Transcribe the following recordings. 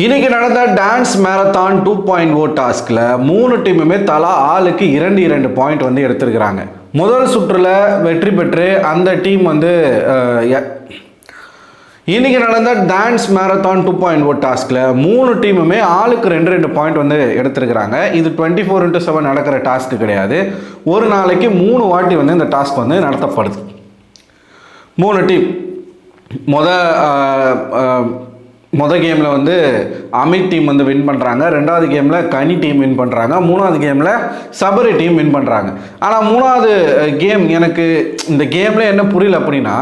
இன்னைக்கு நடந்த dance marathon 2.0 டாஸ்கில் 3 டீமுமே தலா ஆளுக்கு 2 பாயிண்ட் வந்து எடுத்திருக்கிறாங்க. முதல் சுற்றில் வெற்றி பெற்று அந்த டீம் வந்து இன்னைக்கு நடந்த டான்ஸ் மேரத்தான் 2.0 டாஸ்கில் 3 டீமுமே ஆளுக்கு 2 பாயிண்ட் வந்து எடுத்திருக்கிறாங்க. இது 24x7 நடக்கிற டாஸ்க்கு கிடையாது. ஒரு நாளைக்கு 3 வாட்டி வந்து இந்த டாஸ்க் வந்து நடத்தப்படுது. 3 டீம் மொதல் கேமில் வந்து அமித் டீம் வந்து வின் பண்ணுறாங்க, 2வது கேமில் கனி டீம் வின் பண்ணுறாங்க, 3வது கேமில் சபரி டீம் வின் பண்ணுறாங்க. ஆனால் 3வது கேம் எனக்கு இந்த கேமில் என்ன புரியல அப்படின்னா,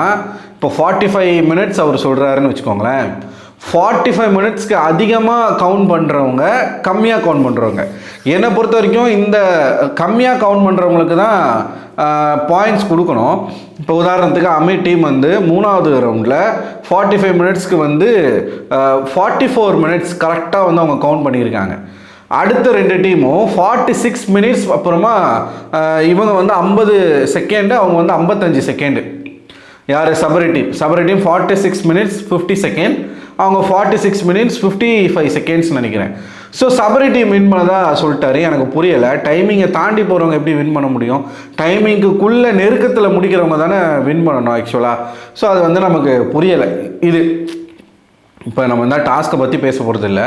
இப்போ 45 மினிட்ஸ் அவர் சொல்கிறாருன்னு வச்சுக்கோங்களேன். 45 மினிட்ஸ்க்கு அதிகமாக கவுண்ட் பண்ணுறவங்க கம்மியாக கவுண்ட் பண்ணுறவங்க. என்னை பொறுத்த வரைக்கும் இந்த கம்மியாக கவுண்ட் பண்ணுறவங்களுக்கு தான் பாயிண்ட்ஸ் கொடுக்கணும். இப்போ உதாரணத்துக்கு அமித் டீம் வந்து 3வது ரவுண்டில் 45 மினிட்ஸ்க்கு வந்து 44 மினிட்ஸ் கரெக்டாக வந்து அவங்க கவுண்ட் பண்ணியிருக்காங்க. அடுத்த 2 டீமும் 46 மினிட்ஸ் அப்புறமா இவங்க வந்து 50 செகண்டு, அவங்க வந்து 55 செகண்டு. யார்? சபரி டீம் 46 மினிட்ஸ் 50 செகண்ட், அவங்க 46 மினிட்ஸ் 55 செகண்ட்ஸ் நினைக்கிறேன். ஸோ சபரி டீம் வின் பண்ணதாக சொல்லிட்டாரு. எனக்கு புரியலை, டைமிங்கை தாண்டி போகிறவங்க எப்படி வின் பண்ண முடியும்? டைமிங்குக்குள்ளே நெருக்கத்தில் முடிக்கிறவங்க தானே வின் பண்ணணும் ஆக்சுவலாக. ஸோ அது வந்து நமக்கு புரியலை. இது இப்போ நம்ம இந்த டாஸ்க்கை பற்றி பேச போகிறது இல்லை.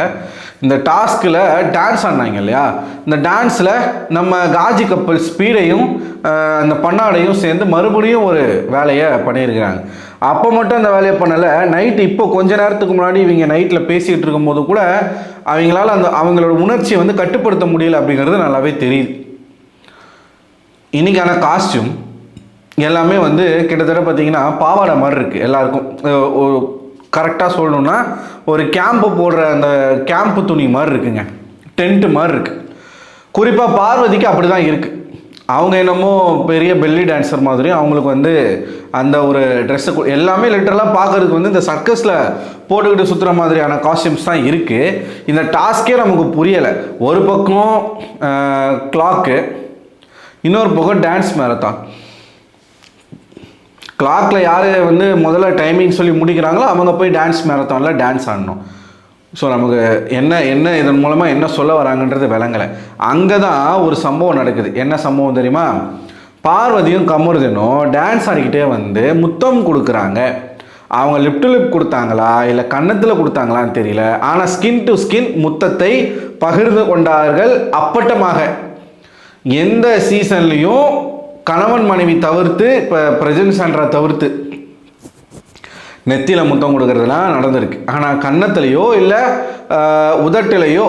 இந்த டாஸ்கில் டான்ஸ் ஆடினாங்க இல்லையா, இந்த டான்ஸில் நம்ம காஜி கப்பல் ஸ்பீடையும் அந்த பன்னாடையும் சேர்ந்து மறுபடியும் ஒரு வேலையை பண்ணியிருக்கிறாங்க. அப்போ மட்டும் அந்த வேலையை பண்ணலை, நைட்டு இப்போ கொஞ்ச நேரத்துக்கு முன்னாடி இவங்க நைட்டில் பேசிகிட்டு இருக்கும்போது கூட அவங்களால அவங்களோட உணர்ச்சியை வந்து கட்டுப்படுத்த முடியல அப்படிங்கிறது நல்லாவே தெரியுது. இன்றைக்கான காஸ்டியூம் எல்லாமே வந்து கிட்டத்தட்ட பார்த்திங்கன்னா பாவாடை மாதிரி இருக்குது எல்லாருக்கும். கரெக்டாக சொல்லணுன்னா ஒரு கேம்ப்பு போடுற அந்த கேம்ப்பு துணி மாதிரி இருக்குங்க, டென்ட்டு மாதிரி இருக்குது. குறிப்பாக பார்வதிக்கு அப்படி தான் இருக்குது. அவங்க என்னமோ பெரிய பெல்லி டான்ஸர் மாதிரி அவங்களுக்கு வந்து அந்த ஒரு ட்ரெஸ்ஸு எல்லாமே லிட்டரலாக பார்க்குறதுக்கு வந்து இந்த சர்க்கஸில் போட்டுக்கிட்டு சுற்றுற மாதிரியான காஸ்டியூம்ஸ் தான் இருக்குது. இந்த டாஸ்கே நமக்கு புரியலை. ஒரு பக்கம் கிளாக்கு, இன்னொரு பக்கம் டான்ஸ் மேரத்தான். கிளாக்கில் யார் வந்து முதல்ல டைமிங் சொல்லி முடிக்கிறாங்களோ அவங்க போய் டான்ஸ் மேரத்தானில் டான்ஸ் ஆடணும். ஸோ நமக்கு என்ன இதன் மூலமாக என்ன சொல்ல வராங்கன்றது விளங்கலை. அங்கே தான் ஒரு சம்பவம் நடக்குது. என்ன சம்பவம் தெரியுமா? பார்வதியும் கமருதனும் டான்ஸ் ஆடிக்கிட்டே வந்து முத்தம் கொடுக்குறாங்க. அவங்க லிப் டு லிப் கொடுத்தாங்களா இல்லை கன்னத்தில் கொடுத்தாங்களான்னு தெரியல. ஆனால் ஸ்கின் டு ஸ்கின் முத்தத்தை பகிர்ந்து கொண்டார்கள் அப்பட்டமாக. எந்த சீசன்லேயும் கணவன் மனைவி தவிர்த்து, இப்போ பிரஜன் சாண்ட்ரா தவிர்த்து நெத்தியில் முத்தம் கொடுக்கறதுலாம் நடந்திருக்கு. ஆனால் கன்னத்திலையோ இல்லை உதட்டிலையோ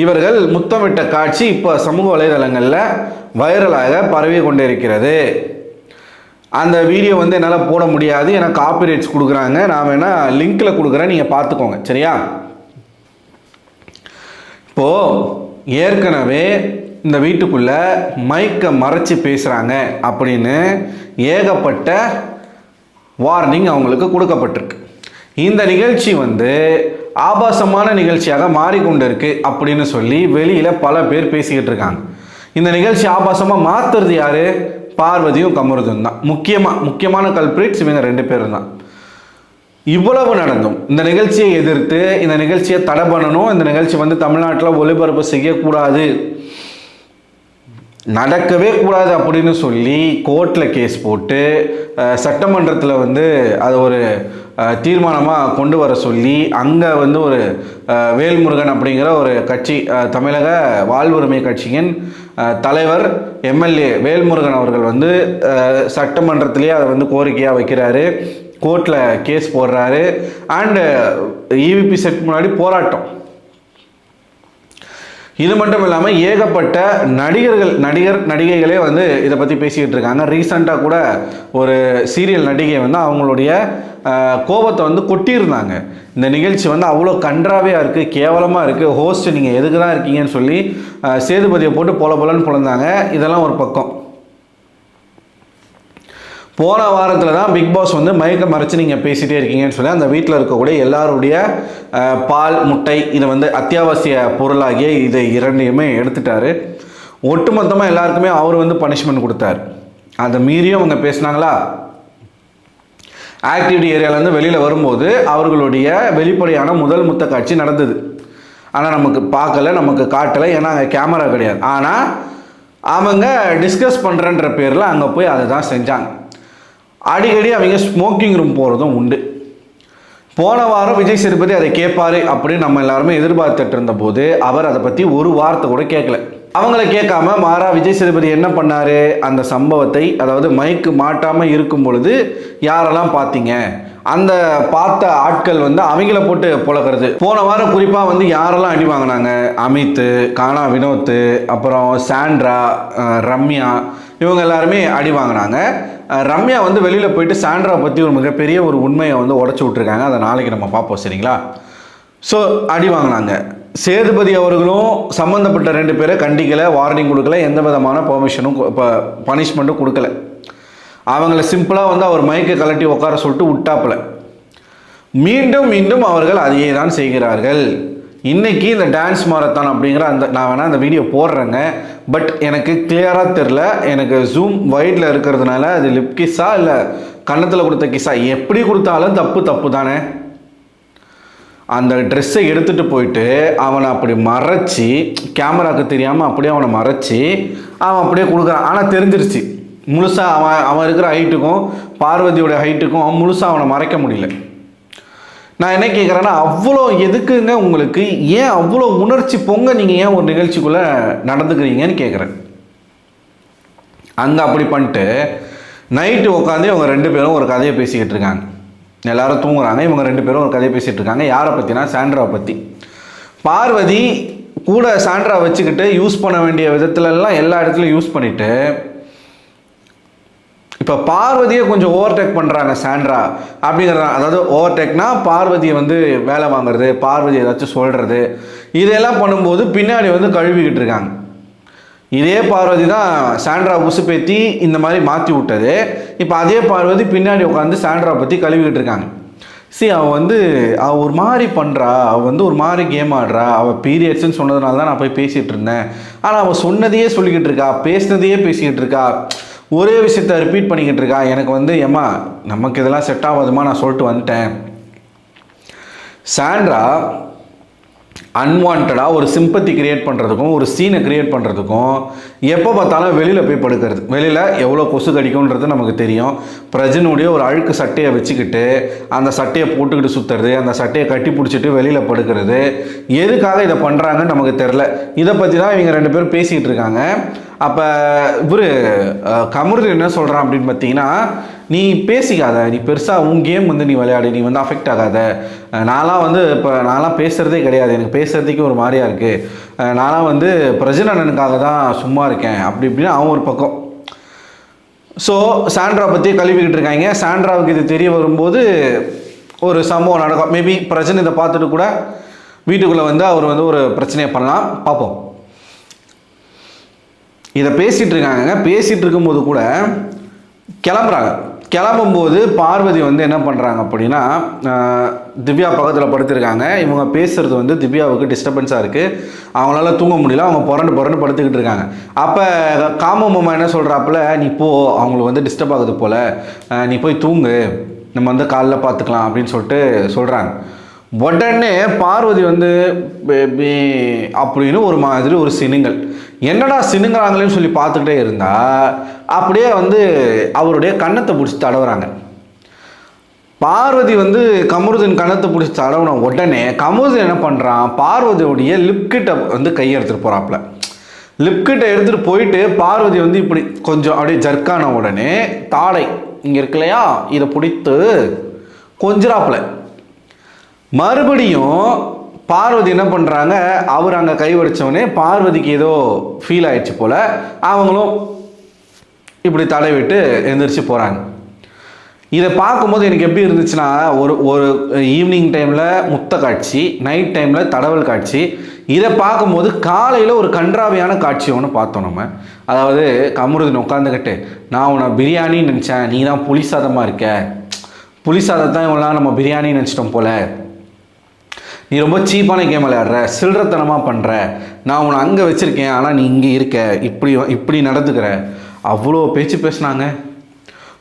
இவர்கள் முத்தமிட்ட காட்சி இப்போ சமூக வலைதளங்களில் வைரலாக பரவி கொண்டே இருக்கிறது. அந்த வீடியோ வந்து என்னால் போட முடியாது, எனக்கு காப்பிரைட்ஸ் கொடுக்குறாங்க. நான் வேணால் லிங்க்கில் கொடுக்குறேன், நீங்கள் பார்த்துக்கோங்க சரியா? இப்போது ஏற்கனவே இந்த வீட்டுக்குள்ளே மைக்கை மறைச்சி பேசுகிறாங்க அப்படின்னு ஏகப்பட்ட வார்னிங் அவங்களுக்கு கொடுக்கப்பட்டிருக்கு. இந்த நிகழ்ச்சி வந்து ஆபாசமான நிகழ்ச்சியாக மாறிக்கொண்டிருக்கு அப்படின்னு சொல்லி வெளியில் பல பேர் பேசிக்கிட்டு இருக்காங்க. இந்த நிகழ்ச்சி ஆபாசமாக மாற்றுறது யார்? பார்வதியும் கமருதும் தான். முக்கியமான கல்பிரிட்ஸ் இவங்க 2 பேரும் தான். இவ்வளவு நடந்தும் இந்த நிகழ்ச்சியை எதிர்த்து இந்த நிகழ்ச்சியை தடை பண்ணணும், இந்த நிகழ்ச்சி வந்து தமிழ்நாட்டில் ஒளிபரப்பு செய்யக்கூடாது, நடக்கவே கூடாது அப்படின்னு சொல்லி கோர்ட்டில் கேஸ் போட்டு சட்டமன்றத்தில் வந்து அதை ஒரு தீர்மானமாக கொண்டு வர சொல்லி அங்கே வந்து ஒரு வேல்முருகன் அப்படிங்கிற ஒரு கட்சி, தமிழக வாழ்வுரிமை கட்சியின் தலைவர் எம்எல்ஏ வேல்முருகன் அவர்கள் வந்து சட்டமன்றத்திலேயே அதை வந்து கோரிக்கையாக வைக்கிறாரு, கோர்ட்டில் கேஸ் போடுறாரு. அண்டு இவிபி செட் முன்னாடி போராட்டம். இது மட்டும் இல்லாமல் ஏகப்பட்ட நடிகைகளே வந்து இதை பற்றி பேசிக்கிட்டு இருக்காங்க. ரீசெண்டாக கூட ஒரு சீரியல் நடிகை வந்து அவங்களுடைய கோபத்தை வந்து கொட்டியிருந்தாங்க. இந்த நிகழ்ச்சி வந்து அவ்வளோ கன்றாவையாக இருக்குது, கேவலமாக இருக்குது, ஹோஸ்ட் நீங்கள் எதுக்கு தான் இருக்கீங்கன்னு சொல்லி சேதுபதியை போட்டு பொலன்னு பொழந்தாங்க. இதெல்லாம் ஒரு பக்கம். போன வாரத்தில் தான் பிக் பாஸ் வந்து மயக்க மறைச்சி நீங்கள் பேசிகிட்டே இருக்கீங்கன்னு சொல்லி அந்த வீட்டில் இருக்கக்கூடிய எல்லாருடைய பால் முட்டை இதை வந்து அத்தியாவசிய பொருளாகிய இதை 2ஐயுமே எடுத்துட்டாரு. ஒட்டுமொத்தமாக எல்லாருக்குமே அவர் வந்து பனிஷ்மெண்ட் கொடுத்தார். அதை மீறியும் அவங்க பேசினாங்களா? ஆக்டிவிட்டி ஏரியாவிலேருந்து வெளியில் வரும்போது அவர்களுடைய வெளிப்படையான முதல் முத்த காட்சி நடந்தது. ஆனால் நமக்கு பார்க்கல, நமக்கு காட்டலை, ஏன்னா அங்கே கேமரா கிடையாது. ஆனால் அவங்க டிஸ்கஸ் பண்ணுறன்ற பேரில் அங்கே போய் அதை தான் செஞ்சாங்க. அடிக்கடி அவங்க ஸ்மோக்கிங் ரூம் போகிறதும் உண்டு. போன வாரம் விஜய் சேதுபதி அதை கேட்பாரு அப்படின்னு நம்ம எல்லாருமே எதிர்பார்த்துட்டு இருந்த போது அவர் அதை பற்றி ஒரு வார்த்தை கூட கேட்கல. அவங்கள கேட்காம மாறா விஜய் சேதுபதி என்ன பண்ணாரு, அந்த சம்பவத்தை, அதாவது மைக்கு மாட்டாமல் இருக்கும் பொழுது யாரெல்லாம் பார்த்தீங்க, அந்த பார்த்த ஆட்கள் வந்து அவங்கள போட்டு புழக்கிறது. போன வாரம் குறிப்பாக வந்து யாரெல்லாம் அடி வாங்கினாங்க, அமித், கானா வினோத், அப்புறம் சாண்ட்ரா, ரம்யா, இவங்க எல்லாருமே அடி வாங்கினாங்க. ரம்யா வந்து வெளியில் போயிட்டு சாண்ட்ரா பற்றி ஒரு மிகப்பெரிய ஒரு உண்மையை வந்து உடச்சி விட்ருக்காங்க. அதை நாளைக்கு நம்ம பார்ப்போம், சரிங்களா? ஸோ அடி வாங்கினாங்க. சேதுபதி அவர்களும் சம்மந்தப்பட்ட 2 பேரை கண்டிக்கலை, வார்னிங் கொடுக்கல, எந்த விதமான பெர்மிஷனும் இப்போ பனிஷ்மெண்ட்டும் கொடுக்கல. அவங்கள சிம்பிளாக வந்து அவர் மைக்கை கலட்டி உட்கார சொல்லிட்டு விட்டாப்புல. மீண்டும் மீண்டும் அவர்கள் அதையே தான் செய்கிறார்கள். இன்றைக்கி இந்த டான்ஸ் மாரத்தான் அப்படிங்கிற நான் வேணால் அந்த வீடியோ போடுறேங்க. பட் எனக்கு கிளியராக தெரில, எனக்கு ஜூம் வைடில் இருக்கிறதுனால அது லிப் கிஸ்ஸா இல்லை கன்னத்தில் கொடுத்த கிஸ்ஸா, எப்படி கொடுத்தாலும் தப்பு தானே. அந்த ட்ரெஸ்ஸை எடுத்துகிட்டு போயிட்டு அவனை அப்படி மறைச்சி, கேமராவுக்கு தெரியாமல் அப்படியே அவனை மறைச்சி அவன் அப்படியே கொடுக்குறான். ஆனால் தெரிஞ்சிருச்சு முழுசாக அவன் இருக்கிற ஹைட்டுக்கும் பார்வதியோட ஹைட்டுக்கும் அவன் முழுசாக அவனை மறைக்க முடியல. நான் என்ன கேட்குறேன்னா, அவ்வளோ எதுக்குங்க உங்களுக்கு, ஏன் அவ்வளோ உணர்ச்சி பொங்க நீங்கள் ஏன் ஒரு நிகழ்ச்சிக்குள்ளே நடந்துக்கிறீங்கன்னு கேட்குறேன். அங்கே அப்படி பண்ணிட்டு நைட்டு உட்காந்து இவங்க 2 பேரும் ஒரு கதையை பேசிக்கிட்டு இருக்காங்க. எல்லாரும் தூங்குறாங்க, இவங்க 2 பேரும் ஒரு கதையை பேசிகிட்டு இருக்காங்க. யாரை பற்றினா சாண்ட்ராவை பற்றி. பார்வதி கூட சாண்ட்ரா வச்சுக்கிட்டு யூஸ் பண்ண வேண்டிய விதத்துலலாம் எல்லா இடத்துலையும் யூஸ் பண்ணிவிட்டு இப்போ பார்வதியை கொஞ்சம் ஓவர்டேக் பண்ணுறாங்க சாண்ட்ரா அப்படிங்கிறத. அதாவது ஓவர்டேக்னா பார்வதியை வந்து வேலை வாங்குறது, பார்வதி ஏதாச்சும் சொல்கிறது, இதெல்லாம் பண்ணும்போது பின்னாடி வந்து கழுவிக்கிட்டு இருக்காங்க. இதே பார்வதி தான் சாண்ட்ரா உசுப்பேத்தி இந்த மாதிரி மாற்றி விட்டது. இப்போ அதே பார்வதி பின்னாடி உட்காந்து சாண்ட்ரா பற்றி கழுவிக்கிட்டு இருக்காங்க. அவள் ஒரு மாதிரி பண்ணுறா, அவள் வந்து ஒரு மாதிரி கேம் ஆடுறா, அவள் பீரியட்ஸ்ன்னு சொன்னதுனால தான் நான் போய் பேசிகிட்டு இருந்தேன், ஆனால் அவள் சொன்னதையே சொல்லிக்கிட்டு இருக்கா, பேசினதையே பேசிக்கிட்டு இருக்கா, ஒரே விஷயத்த ரிப்பீட் பண்ணிக்கிட்டு இருக்கா. எனக்கு வந்து ஏம்மா நமக்கு இதெல்லாம் செட் ஆகாதுமா, நான் சொல்லிட்டு வந்துட்டேன். சாண்ட்ரா அன்வான்டாக ஒரு சிம்பத்தி கிரியேட் பண்ணுறதுக்கும் ஒரு சீனை கிரியேட் பண்ணுறதுக்கும் எப்போ பார்த்தாலும் வெளியில் போய் படுக்கிறது. வெளியில் எவ்வளோ கொசு கடிக்கும்ன்றது நமக்கு தெரியும். பிரஜனுடைய ஒரு அழுக்கு சட்டையை வச்சுக்கிட்டு அந்த சட்டையை போட்டுக்கிட்டு சுற்றுறது, அந்த சட்டையை கட்டி பிடிச்சிட்டு வெளியில் படுக்கிறது, எதுக்காக இதை பண்ணுறாங்கன்னு நமக்கு தெரில. இதை பற்றி தான் இவங்க 2 பேரும் பேசிக்கிட்டு இருக்காங்க. அப்போ இவர் கமருதீன் என்ன சொல்கிறான் அப்படின்னு பார்த்தீங்கன்னா, நீ பேசிக்காத, நீ பெருசாக உன் கேம் வந்து நீ விளையாடு, நீ வந்து அஃபெக்ட் ஆகாத. நான்லாம் வந்து இப்போ நான்லாம் பேசுகிறதே கிடையாது, எனக்கு பேசுகிறதுக்கு ஒரு மாதிரியாக இருக்குது, நான்லாம் வந்து பிரஜனனுக்காக தான் சும்மா இருக்கேன் அப்படி இப்படின்னு அவன் ஒரு பக்கம். ஸோ சாண்ட்ரா பற்றி கழுவிக்கிட்டு இருக்காங்க. சாண்ட்ராவுக்கு இது தெரிய வரும்போது ஒரு சம்பவம் நடக்கும். மேபி பிரஜன் இதை பார்த்துட்டு கூட வீட்டுக்குள்ளே வந்து அவர் வந்து ஒரு பிரச்சனையை பண்ணலாம், பார்ப்போம். இதை பேசிகிட்டு இருக்காங்க. பேசிகிட்டு இருக்கும்போது கூட கிளம்புறாங்க. கிளம்பும்போது பார்வதி வந்து என்ன பண்ணுறாங்க அப்படின்னா, திவ்யா பக்கத்தில் படுத்திருக்காங்க. இவங்க பேசுகிறது வந்து திவ்யாவுக்கு டிஸ்டர்பன்ஸாக இருக்குது, அவங்களால தூங்க முடியல, அவங்க புரண்டு படுத்துக்கிட்டு இருக்காங்க. அப்போ காமம்மா என்ன சொல்கிறாப்புல, நீ போ, அவங்களுக்கு வந்து டிஸ்டர்ப் ஆகுது போல், நீ போய் தூங்கு, நம்ம வந்து காலைல பார்த்துக்கலாம் அப்படின்னு சொல்லிட்டு சொல்கிறாங்க. உடனே பார்வதி வந்து பேபி அப்படின்னு ஒரு மாதிரி ஒரு சினுங்கள். என்னடா சினுங்கிறாங்களேன்னு சொல்லி பார்த்துக்கிட்டே இருந்தா அப்படியே வந்து அவருடைய கன்னத்தை பிடிச்சி தடவுறாங்க. பார்வதி வந்து கமருதீன் கன்னத்தை பிடிச்சி தடவுன உடனே கமருதீன் என்ன பண்ணுறான், பார்வதியோடைய லிப்கிட்ட வந்து கை எடுத்துகிட்டு போகிறாப்புல. லிப்கிட்ட எடுத்துகிட்டு போயிட்டு பார்வதி வந்து இப்படி கொஞ்சம் அப்படியே ஜர்க்கான உடனே தாடை இங்கே இருக்கு இல்லையா, இதை பிடித்து கொஞ்சிறாப்புல. மறுபடியும் பார்வதி என்ன பண்ணுறாங்க, அவர் அங்கே கை வடித்தவொடனே பார்வதிக்கு ஏதோ ஃபீல் ஆயிடுச்சு போல், அவங்களும் இப்படி தடை விட்டு எந்திரிச்சு போகிறாங்க. இதை பார்க்கும்போது எனக்கு எப்படி இருந்துச்சுன்னா, ஒரு ஈவினிங் டைமில் முத்த காட்சி, நைட் டைமில் தடவல் காட்சி. இதை பார்க்கும்போது காலையில் ஒரு கன்றாவியான காட்சி ஒன்று பார்த்தோம் நம்ம. அதாவது கமருதீன் உட்காந்துக்கிட்டு, நான் உன்னை பிரியாணின்னு நினச்சேன், நீ தான் புளி சாதமாக இருக்க, புளி சாதத்தான் இவங்களாம் நம்ம பிரியாணின்னு நினச்சிட்டோம் போல், நீ ரொம்ப சீப்பான கேம் விளையாடுற, சில்லறத்தனமாக பண்ணுற, நான் உன்னை அங்கே வச்சுருக்கேன் ஆனால் நீ இங்கே இருக்க, இப்படி நடந்துக்கிற, அவ்வளோ பேச்சு பேசினாங்க.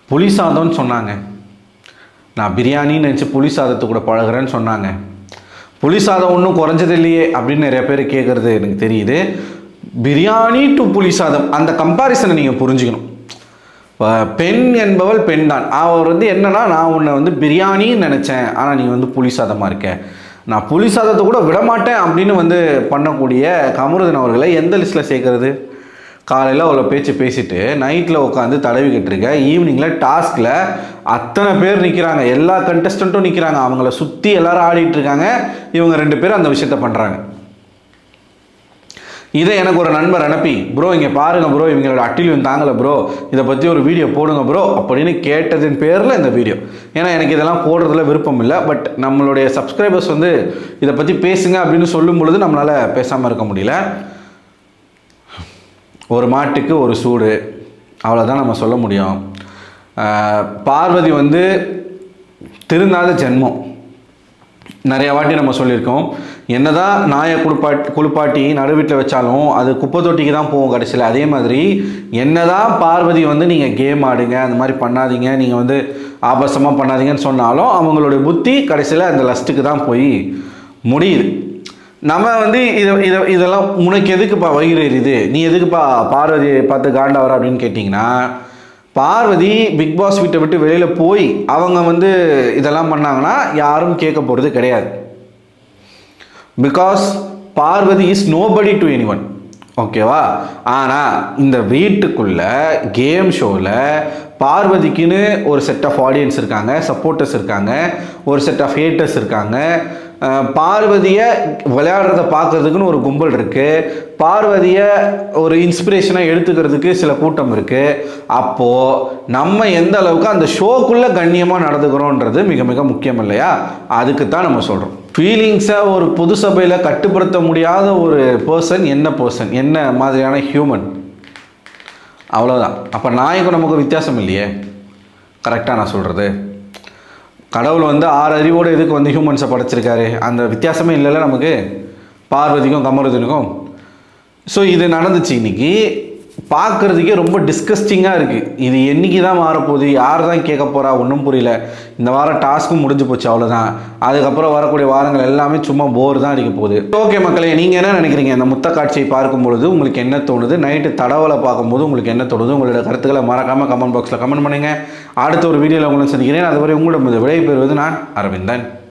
புளி சாதம்னு சொன்னாங்க, நான் பிரியாணின்னு நினச்சி புளி சாதத்து கூட பழகிறேன்னு சொன்னாங்க. புளி சாதம் ஒன்றும் குறைஞ்சது இல்லையே அப்படின்னு நிறைய பேர் கேட்குறது எனக்கு தெரியுது. பிரியாணி டு புளி சாதம் அந்த கம்பாரிசனை நீங்கள் புரிஞ்சுக்கணும். பெண் என்பவள் பெண் தான். அவர் வந்து என்னன்னா, நான் உன்னை வந்து பிரியாணின்னு நினச்சேன், ஆனால் நீ வந்து புளி சாதமாக இருக்க, நான் புளி சாதத்தை கூட விடமாட்டேன் அப்படின்னு வந்து பண்ணக்கூடிய கமருதீன் அவர்களை எந்த லிஸ்ட்டில் சேர்க்கறது? காலையில் அவ்வளோ பேச்சு பேசிட்டு நைட்டில் உட்காந்து தடவிக்கிட்டு இருக்க, ஈவினிங்கில் டாஸ்கில் அத்தனை பேர் நிற்கிறாங்க, எல்லா கண்டஸ்டண்ட்டும் நிற்கிறாங்க, அவங்கள சுற்றி எல்லாரும் ஆடிட்டு இருக்காங்க, இவங்க 2 பேரும் அந்த விஷயத்த பண்ணுறாங்க. இதை எனக்கு ஒரு நண்பர் அனுப்பி, ப்ரோ இங்கே பாருங்கள் ப்ரோ, இவங்களோட அட்டிலியும் தாங்கலை ப்ரோ, இதை பற்றி ஒரு வீடியோ போடுங்க ப்ரோ அப்படின்னு கேட்டதின் பேரில் இந்த வீடியோ. ஏன்னா எனக்கு இதெல்லாம் போடுறதுல விருப்பம் இல்லை. பட் நம்மளுடைய சப்ஸ்கிரைபர்ஸ் வந்து இதை பற்றி பேசுங்க அப்படின்னு சொல்லும் பொழுது நம்மளால் பேசாமல் இருக்க முடியல. ஒரு மாட்டுக்கு ஒரு சூடு, அவ்வளோதான் நம்ம சொல்ல முடியும். பார்வதி வந்து திருந்தாத ஜென்மம். நிறைய வாட்டி நம்ம சொல்லியிருக்கோம், என்னதான் நாயை குளிப்பாட்டி நடுவீட்டில் வச்சாலும் அது குப்பை தொட்டிக்கு தான் போகும் கடைசியில். அதே மாதிரி என்னதான் பார்வதி வந்து நீங்கள் கேம் ஆடுங்க, அந்த மாதிரி பண்ணாதீங்க, நீங்கள் வந்து ஆபாசமாக பண்ணாதீங்கன்னு சொன்னாலும் அவங்களுடைய புத்தி கடைசியில் அந்த லஸ்ட்டுக்கு தான் போய் முடியுது. நம்ம வந்து இதெல்லாம் உனக்கு எதுக்குப்பா வயிறு எரியுது, நீ எதுக்குப்பா பார்வதியை பார்த்து காண்டாவர அப்படின்னு கேட்டிங்கன்னா, பார்வதி பிக் பாஸ் வீட்டை விட்டு வெளியில் போய் அவங்க வந்து இதெல்லாம் பண்ணாங்கன்னா யாரும் கேட்க போகிறது கிடையாது. Because Parvathi is nobody to anyone. ஓகேவா? ஆனால் இந்த வீட்டுக்குள்ள கேம் ஷோவில் பார்வதிக்குன்னு ஒரு செட் ஆஃப் ஆடியன்ஸ் இருக்காங்க, சப்போர்ட்டர்ஸ் இருக்காங்க, ஒரு செட் ஆஃப் ஹேட்டர்ஸ் இருக்காங்க. பார்வதியை விளையாடுறத பார்க்குறதுக்குன்னு ஒரு கும்பல் இருக்குது, பார்வதியை ஒரு இன்ஸ்பிரேஷனாக எடுத்துக்கிறதுக்கு சில கூட்டம் இருக்குது. அப்போது நம்ம எந்த அளவுக்கு அந்த ஷோக்குள்ளே கண்ணியமாக நடந்துக்கிறோன்றது மிக மிக முக்கியம் இல்லையா? அதுக்கு தான் நம்ம சொல்கிறோம். ஃபீலிங்ஸை ஒரு பொது சபையில் கட்டுப்படுத்த முடியாத ஒரு பர்சன் என்ன மாதிரியான ஹியூமன், அவ்வளோதான். அப்போ நாய்க்கும் நமக்கு வித்தியாசம் இல்லையே. கரெக்டாக நான் சொல்கிறது? கடவுள் வந்து 6 அறிவோடு எதுக்கு வந்து ஹியூமன்ஸை படைச்சிருக்காரு? அந்த வித்தியாசமே இல்லைல்ல நமக்கு, பார்வதிக்கும் கமருதீனுக்கும். ஸோ இது நடந்துச்சு. இன்றைக்கி பார்க்குறதுக்கே ரொம்ப டிஸ்கஸ்டிங்காக இருக்குது. இது என்றைக்கு தான் மாறப்போகுது, யார் தான் கேட்க போகிறா, ஒன்றும் புரியல. இந்த வாரம் டாஸ்க்கும் முடிஞ்சு போச்சு, அவ்வளோதான். அதுக்கப்புறம் வரக்கூடிய வாரங்கள் எல்லாமே சும்மா போர் தான் அடிக்க போகுது. ஓகே மக்களே, நீங்கள் என்ன நினைக்கிறீங்க? இந்த முத்த காட்சியை பார்க்கும் பொழுது உங்களுக்கு என்ன தோணுது? நைட்டு தடவலை பார்க்கும்போது உங்களுக்கு என்ன தோணுது? உங்களோட கருத்துக்களை மறக்காமல் கமெண்ட் பாக்ஸில் கமெண்ட் பண்ணுங்கள். அடுத்த ஒரு வீடியோவில் உங்களை சந்திக்கிறேன். அதுவரை உங்களிடம் விடைபெறுவது நான் அரவிந்தன்.